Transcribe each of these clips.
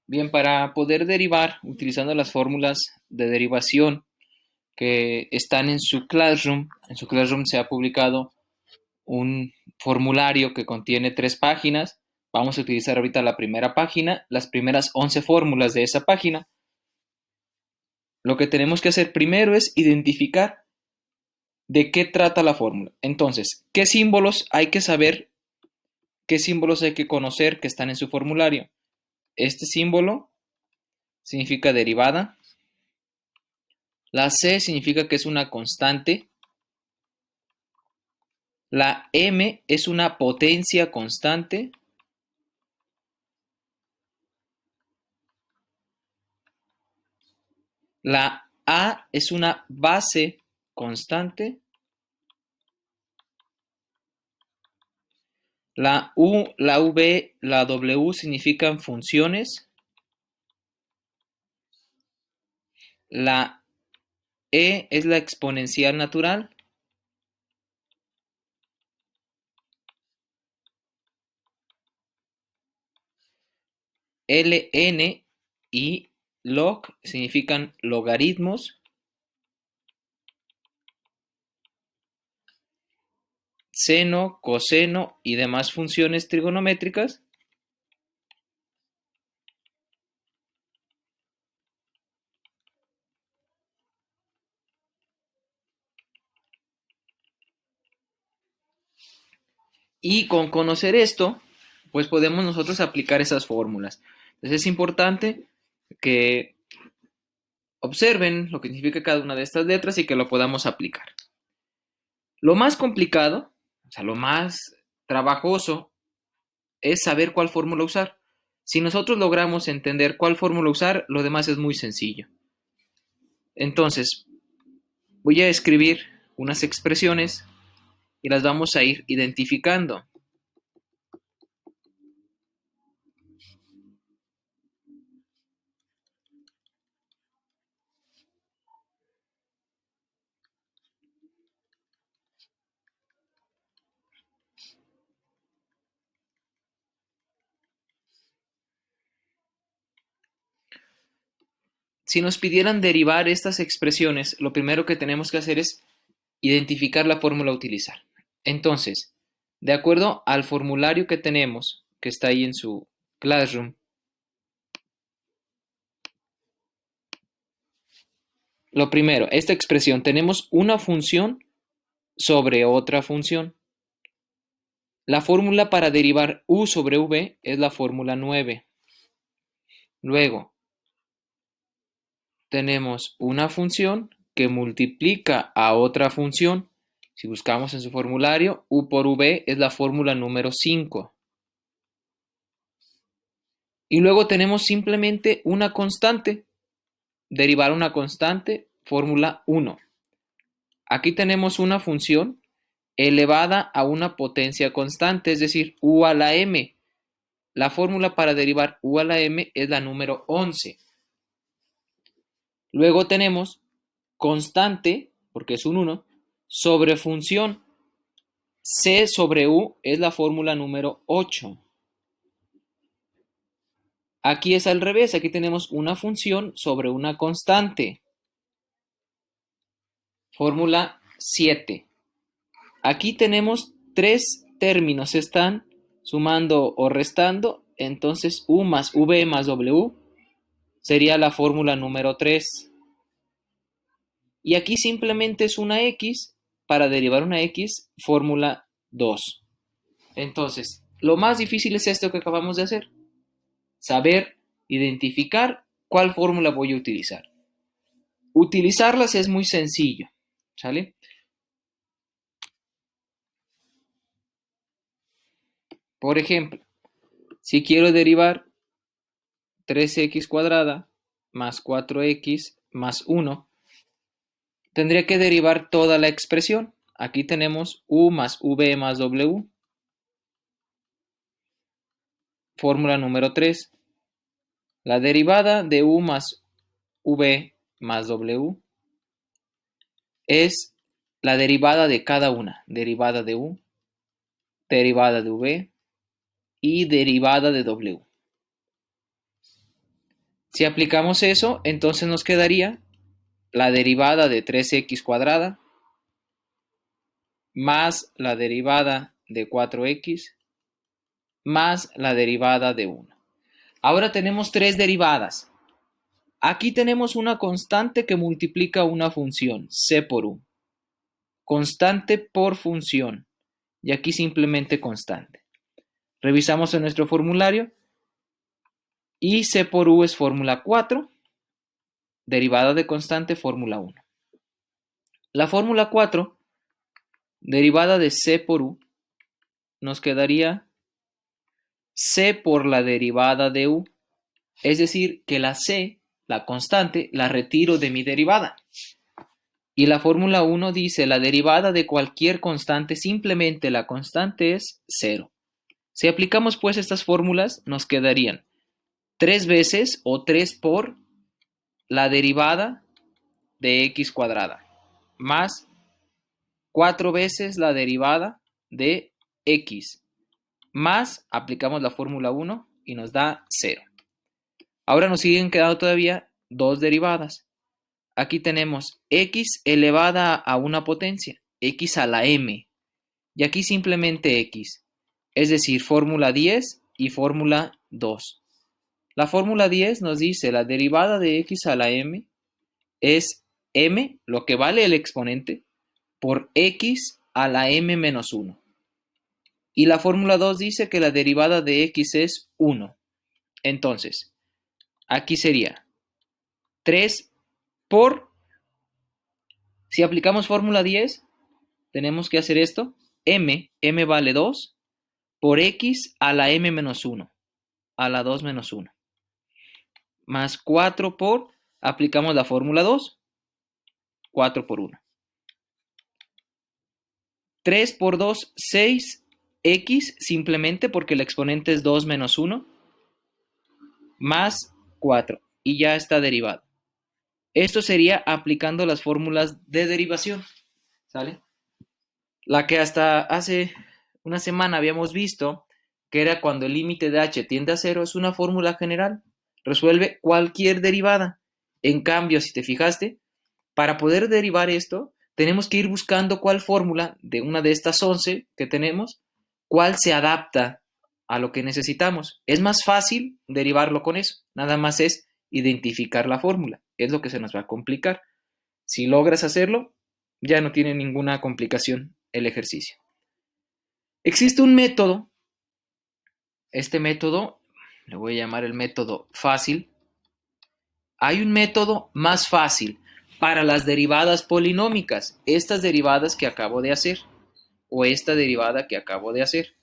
Bien, para poder derivar utilizando las fórmulas de derivación que están en su Classroom se ha publicado un formulario que contiene 3 páginas. Vamos a utilizar ahorita la primera página, las primeras 11 fórmulas de esa página. Lo que tenemos que hacer primero es identificar de qué trata la fórmula. Entonces, ¿qué símbolos hay que saber? ¿Qué símbolos hay que conocer que están en su formulario? Este símbolo significa derivada. La C significa que es una constante. La M es una potencia constante. La A es una base constante. La U, la V, la W significan funciones. La E es la exponencial natural. Ln y log significan logaritmos. Seno, coseno y demás funciones trigonométricas. Y con conocer esto, pues podemos nosotros aplicar esas fórmulas. Entonces es importante que observen lo que significa cada una de estas letras y que lo podamos aplicar. Lo más complicado, o sea, lo más trabajoso, es saber cuál fórmula usar. Si nosotros logramos entender cuál fórmula usar, lo demás es muy sencillo. Entonces, voy a escribir unas expresiones y las vamos a ir identificando. Si nos pidieran derivar estas expresiones, lo primero que tenemos que hacer es identificar la fórmula a utilizar. Entonces, de acuerdo al formulario que tenemos, que está ahí en su Classroom, lo primero, esta expresión, tenemos una función sobre otra función. La fórmula para derivar u sobre v es la fórmula 9. Luego, tenemos una función que multiplica a otra función. Si buscamos en su formulario, u por v es la fórmula número 5. Y luego tenemos simplemente una constante. Derivar una constante, fórmula 1. Aquí tenemos una función elevada a una potencia constante, es decir, u a la m. La fórmula para derivar u a la m es la número 11. Luego tenemos constante, porque es un 1, sobre función. C sobre u es la fórmula número 8. Aquí es al revés, aquí tenemos una función sobre una constante. Fórmula 7. Aquí tenemos 3 términos, se están sumando o restando, entonces u más v más w sería la fórmula número 3. Y aquí simplemente es una x, para derivar una x, fórmula 2. Entonces, lo más difícil es esto que acabamos de hacer, saber identificar cuál fórmula voy a utilizar. Utilizarlas es muy sencillo, ¿sale? Por ejemplo, si quiero derivar 3x cuadrada más 4x más 1, tendría que derivar toda la expresión. Aquí tenemos u más v más w. Fórmula número 3. La derivada de u más v más w es la derivada de cada una. Derivada de u, derivada de v y derivada de w. Si aplicamos eso, entonces nos quedaría la derivada de 3x cuadrada más la derivada de 4x más la derivada de 1. Ahora tenemos tres derivadas. Aquí tenemos una constante que multiplica una función, c por u. Constante por función. Y aquí simplemente constante. Revisamos en nuestro formulario. Y c por u es fórmula 4. Derivada de constante, fórmula 1. La fórmula 4, derivada de c por u, nos quedaría c por la derivada de u. Es decir, que la c, la constante, la retiro de mi derivada. Y la fórmula 1 dice la derivada de cualquier constante, simplemente la constante es 0. Si aplicamos pues estas fórmulas, nos quedarían 3 veces o 3 por la derivada de x cuadrada, más 4 veces la derivada de x, más aplicamos la fórmula 1 y nos da 0. Ahora nos siguen quedando todavía dos derivadas. Aquí tenemos x elevada a una potencia, x a la m, y aquí simplemente x, es decir, fórmula 10 y fórmula 2. La fórmula 10 nos dice la derivada de x a la m es m, lo que vale el exponente, por x a la m menos 1. Y la fórmula 2 dice que la derivada de x es 1. Entonces, aquí sería 3 por, si aplicamos fórmula 10, tenemos que hacer esto, m vale 2, por x a la m menos 1, a la 2 menos 1, más 4 por, aplicamos la fórmula 2, 4 por 1. 3 por 2, 6x, simplemente porque el exponente es 2 menos 1, más 4, y ya está derivado. Esto sería aplicando las fórmulas de derivación, ¿sale? La que hasta hace una semana habíamos visto, que era cuando el límite de h tiende a 0, es una fórmula general. Resuelve cualquier derivada. En cambio, si te fijaste, para poder derivar esto, tenemos que ir buscando cuál fórmula de una de estas 11 que tenemos, cuál se adapta a lo que necesitamos. Es más fácil derivarlo con eso. Nada más es identificar la fórmula. Es lo que se nos va a complicar. Si logras hacerlo, ya no tiene ninguna complicación el ejercicio. Existe un método. Este método, le voy a llamar el método fácil. Hay un método más fácil para las derivadas polinómicas, estas derivadas que acabo de hacer, o esta derivada que acabo de hacer.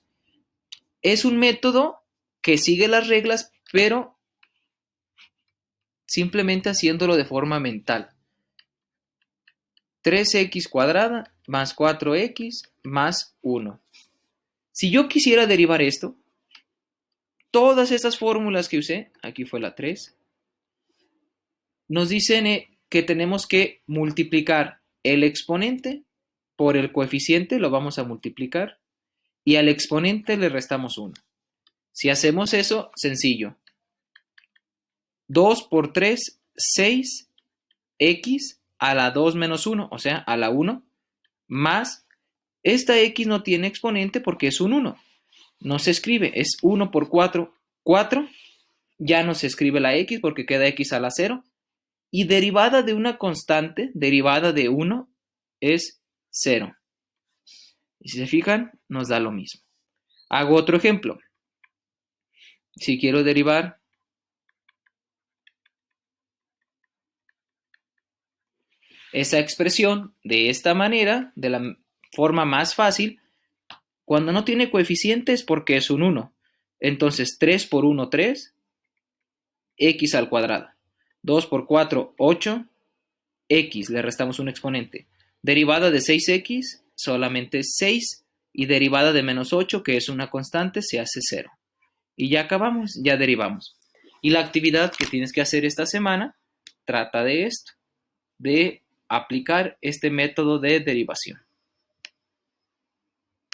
Es un método que sigue las reglas, pero simplemente haciéndolo de forma mental. 3x cuadrada más 4x más 1. Si yo quisiera derivar esto, todas estas fórmulas que usé, aquí fue la 3, nos dicen que tenemos que multiplicar el exponente por el coeficiente, lo vamos a multiplicar, y al exponente le restamos 1. Si hacemos eso, sencillo. 2 por 3, 6x a la 2 menos 1, o sea, a la 1, más, esta x no tiene exponente porque es un 1. No se escribe, es 1 por 4, 4. Ya no se escribe la x porque queda x a la 0. Y derivada de una constante, derivada de 1, es 0. Y si se fijan, nos da lo mismo. Hago otro ejemplo. Si quiero derivar esa expresión de esta manera, de la forma más fácil, cuando no tiene coeficientes porque es un 1. Entonces 3 por 1, 3, x al cuadrado. 2 por 4, 8, x, le restamos un exponente. Derivada de 6x, solamente 6, y derivada de menos 8, que es una constante, se hace 0. Y ya acabamos, ya derivamos. Y la actividad que tienes que hacer esta semana trata de esto, de aplicar este método de derivación.